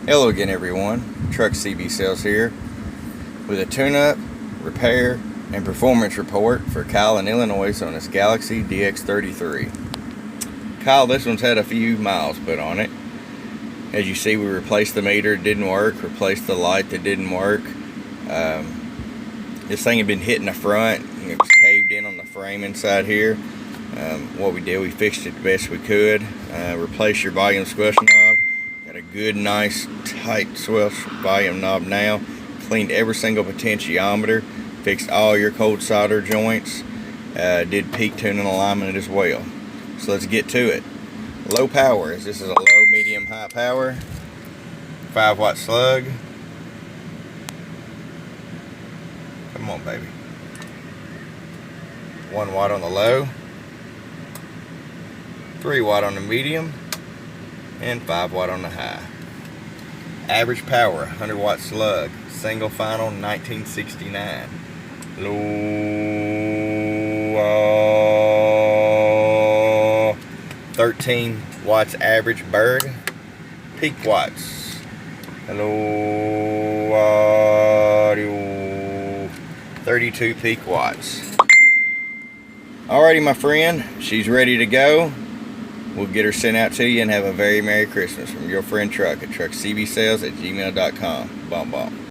Hello again, everyone. Truck CB Sales here with a tune-up, repair, and performance report for Kyle in Illinois on his Galaxie DX33. Kyle, this one's had a few miles put on it. As you see, we replaced the meter, it didn't work, replaced the light that didn't work. This thing had been hitting the front, and it was caved in on the frame inside here. What we did, we fixed it the best we could. Replaced your volume squelch knob. Got a good, nice, tight squelch volume knob now. Cleaned every single potentiometer. Fixed all your cold solder joints. Did peak tuning alignment as well. So let's get to it. Low power. This is a low, medium, high power. 5-watt slug. Come on, baby. 1 watt on the low. 3 watt on the medium. And 5 watt on the high. Average power, 100 watt slug. Single final, 1969. Low, 13 watts average Berg. Peak watts. Hello, audio. 32 peak watts. Alrighty, my friend, she's ready to go. We'll get her sent out to you and have a very Merry Christmas from your friend Truck at truckcbsales@gmail.com. Bomb bomb.